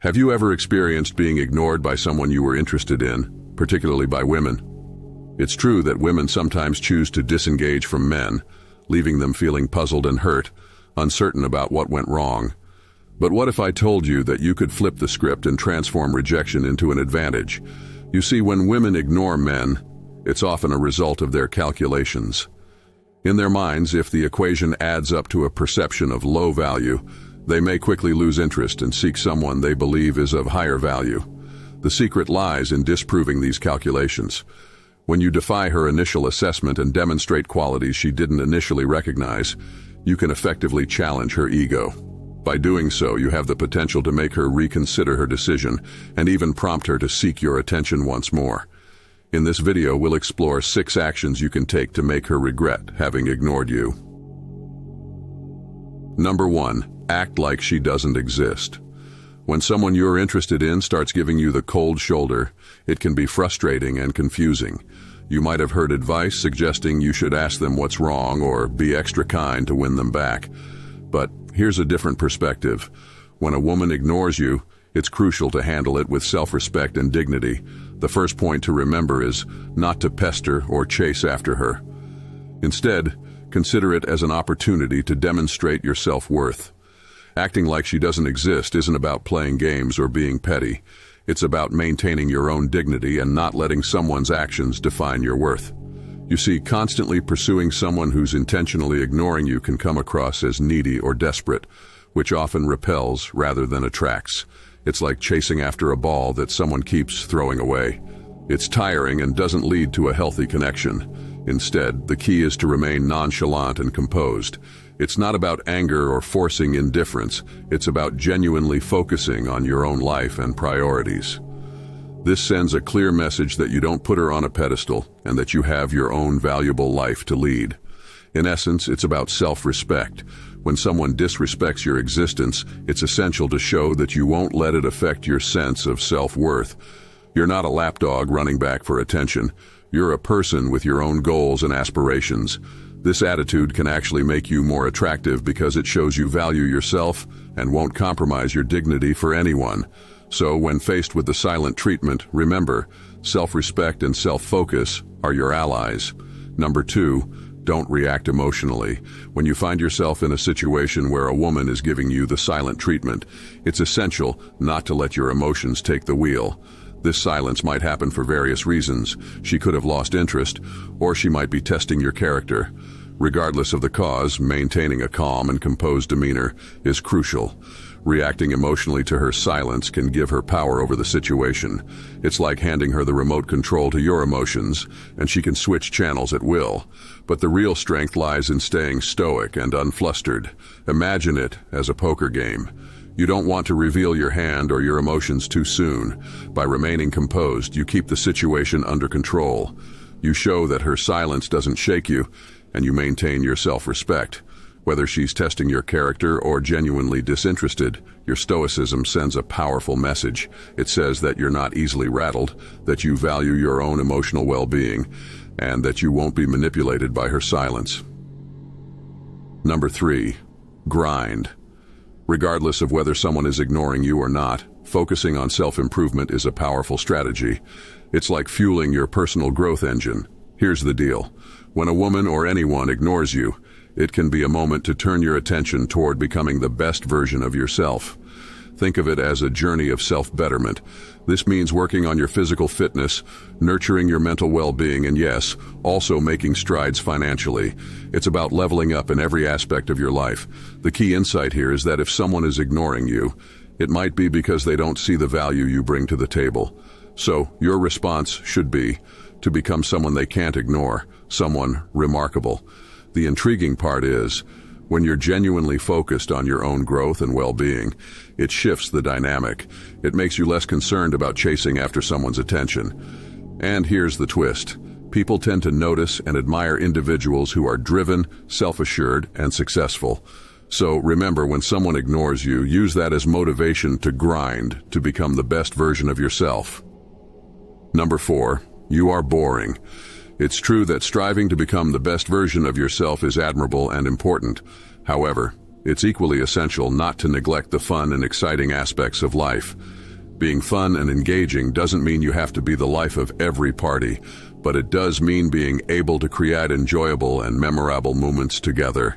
Have you ever experienced being ignored by someone you were interested in, particularly by women? It's true that women sometimes choose to disengage from men, leaving them feeling puzzled and hurt, uncertain about what went wrong. But what if I told you that you could flip the script and transform rejection into an advantage? You see, when women ignore men, it's often a result of their calculations. In their minds, if the equation adds up to a perception of low value, they may quickly lose interest and seek someone they believe is of higher value. The secret lies in disproving these calculations. When you defy her initial assessment and demonstrate qualities she didn't initially recognize, you can effectively challenge her ego. By doing so, you have the potential to make her reconsider her decision and even prompt her to seek your attention once more. In this video, we'll explore 6 actions you can take to make her regret having ignored you. Number 1. Act like she doesn't exist. When someone you're interested in starts giving you the cold shoulder, it can be frustrating and confusing. You might have heard advice suggesting you should ask them what's wrong or be extra kind to win them back. But here's a different perspective. When a woman ignores you, it's crucial to handle it with self-respect and dignity. The first point to remember is not to pester or chase after her. Instead, consider it as an opportunity to demonstrate your self-worth. Acting like she doesn't exist isn't about playing games or being petty. It's about maintaining your own dignity and not letting someone's actions define your worth. You see, constantly pursuing someone who's intentionally ignoring you can come across as needy or desperate, which often repels rather than attracts. It's like chasing after a ball that someone keeps throwing away. It's tiring and doesn't lead to a healthy connection. Instead, the key is to remain nonchalant and composed. It's not about anger or forcing indifference. It's about genuinely focusing on your own life and priorities. This sends a clear message that you don't put her on a pedestal and that you have your own valuable life to lead. In essence, it's about self-respect. When someone disrespects your existence, it's essential to show that you won't let it affect your sense of self-worth. You're not a lapdog running back for attention. You're a person with your own goals and aspirations. This attitude can actually make you more attractive because it shows you value yourself and won't compromise your dignity for anyone. So when faced with the silent treatment, remember, self-respect and self-focus are your allies. Number 2, don't react emotionally. When you find yourself in a situation where a woman is giving you the silent treatment, it's essential not to let your emotions take the wheel. This silence might happen for various reasons. She could have lost interest, or she might be testing your character. Regardless of the cause, maintaining a calm and composed demeanor is crucial. Reacting emotionally to her silence can give her power over the situation. It's like handing her the remote control to your emotions, and she can switch channels at will. But the real strength lies in staying stoic and unflustered. Imagine it as a poker game. You don't want to reveal your hand or your emotions too soon. By remaining composed, you keep the situation under control. You show that her silence doesn't shake you, and you maintain your self-respect. Whether she's testing your character or genuinely disinterested, your stoicism sends a powerful message. It says that you're not easily rattled, that you value your own emotional well-being, and that you won't be manipulated by her silence. Number 3, grind. Regardless of whether someone is ignoring you or not, focusing on self-improvement is a powerful strategy. It's like fueling your personal growth engine. Here's the deal. When a woman or anyone ignores you, it can be a moment to turn your attention toward becoming the best version of yourself. Think of it as a journey of self-betterment. This means working on your physical fitness, nurturing your mental well-being, and yes, also making strides financially. It's about leveling up in every aspect of your life. The key insight here is that if someone is ignoring you, it might be because they don't see the value you bring to the table. So, your response should be to become someone they can't ignore, someone remarkable. The intriguing part is, when you're genuinely focused on your own growth and well-being, it shifts the dynamic. It makes you less concerned about chasing after someone's attention. And here's the twist. People tend to notice and admire individuals who are driven, self-assured, and successful. So remember, when someone ignores you, use that as motivation to grind, to become the best version of yourself. Number 4, you are boring. It's true that striving to become the best version of yourself is admirable and important. However, It's equally essential not to neglect the fun and exciting aspects of life. Being fun and engaging doesn't mean you have to be the life of every party, but it does mean being able to create enjoyable and memorable moments together.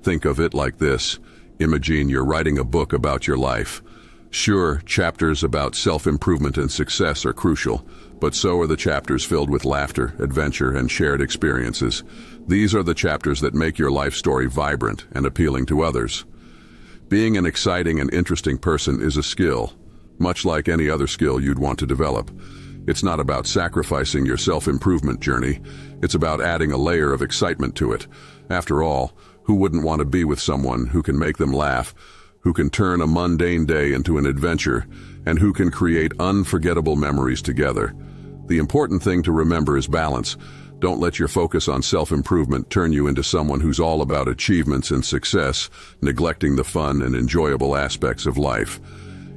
Think of it like this. Imagine you're writing a book about your life. Sure, chapters about self-improvement and success are crucial, but so are the chapters filled with laughter, adventure, and shared experiences. These are the chapters that make your life story vibrant and appealing to others. Being an exciting and interesting person is a skill, much like any other skill you'd want to develop. It's not about sacrificing your self-improvement journey. It's about adding a layer of excitement to it. After all, who wouldn't want to be with someone who can make them laugh, who can turn a mundane day into an adventure, and who can create unforgettable memories together? The important thing to remember is balance. Don't let your focus on self-improvement turn you into someone who's all about achievements and success, neglecting the fun and enjoyable aspects of life.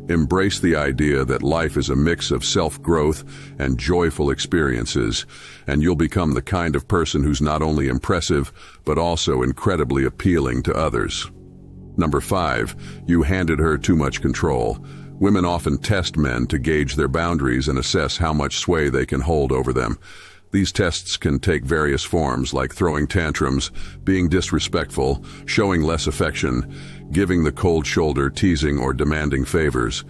Embrace the idea that life is a mix of self-growth and joyful experiences, and you'll become the kind of person who's not only impressive, but also incredibly appealing to others. Number 5, you handed her too much control. Women often test men to gauge their boundaries and assess how much sway they can hold over them. These tests can take various forms, like throwing tantrums, being disrespectful, showing less affection, giving the cold shoulder, teasing, or demanding favors.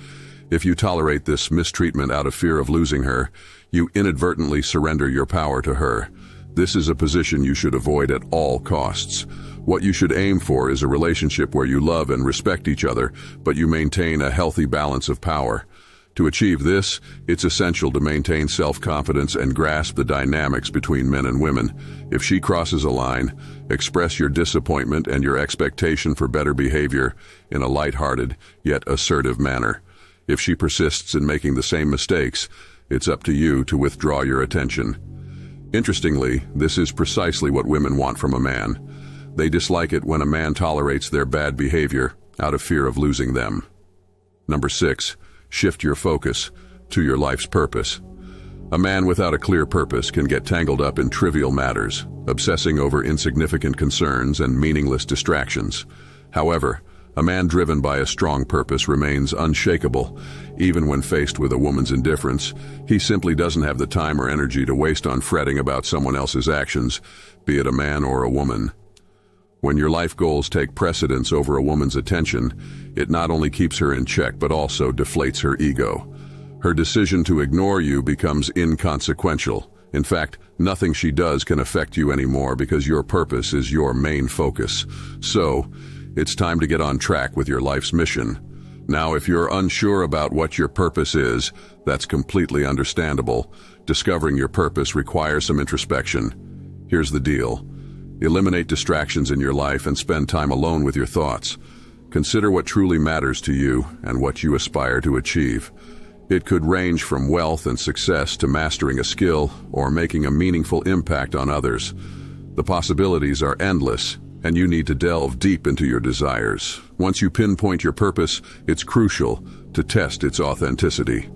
If you tolerate this mistreatment out of fear of losing her, you inadvertently surrender your power to her. This is a position you should avoid at all costs. What you should aim for is a relationship where you love and respect each other, but you maintain a healthy balance of power. To achieve this, it's essential to maintain self-confidence and grasp the dynamics between men and women. If she crosses a line, express your disappointment and your expectation for better behavior in a lighthearted yet assertive manner. If she persists in making the same mistakes, it's up to you to withdraw your attention. Interestingly, this is precisely what women want from a man. They dislike it when a man tolerates their bad behavior out of fear of losing them. Number 6. Shift your focus to your life's purpose. A man without a clear purpose can get tangled up in trivial matters, obsessing over insignificant concerns and meaningless distractions. However, a man driven by a strong purpose remains unshakable. Even when faced with a woman's indifference, he simply doesn't have the time or energy to waste on fretting about someone else's actions, be it a man or a woman. When your life goals take precedence over a woman's attention, it not only keeps her in check but also deflates her ego. Her decision to ignore you becomes inconsequential. In fact, nothing she does can affect you anymore because your purpose is your main focus. So, it's time to get on track with your life's mission. Now, if you're unsure about what your purpose is, that's completely understandable. Discovering your purpose requires some introspection. Here's the deal. Eliminate distractions in your life and spend time alone with your thoughts. Consider what truly matters to you and what you aspire to achieve. It could range from wealth and success to mastering a skill or making a meaningful impact on others. The possibilities are endless, and you need to delve deep into your desires. Once you pinpoint your purpose, it's crucial to test its authenticity.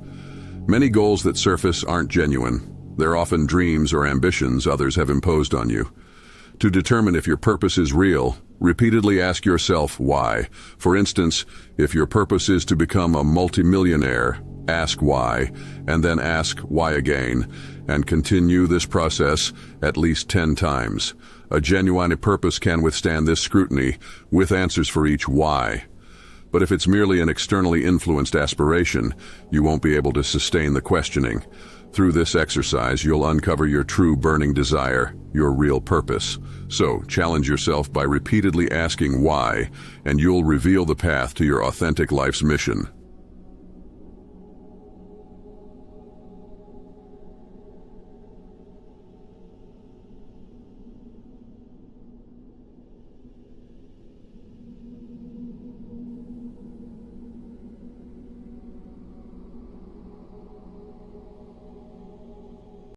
Many goals that surface aren't genuine. They're often dreams or ambitions others have imposed on you. To determine if your purpose is real, repeatedly ask yourself why. For instance, if your purpose is to become a multimillionaire, ask why, and then ask why again, and continue this process at least 10 times. A genuine purpose can withstand this scrutiny, with answers for each why. But if it's merely an externally influenced aspiration, you won't be able to sustain the questioning. Through this exercise, you'll uncover your true burning desire, your real purpose. So, challenge yourself by repeatedly asking why, and you'll reveal the path to your authentic life's mission.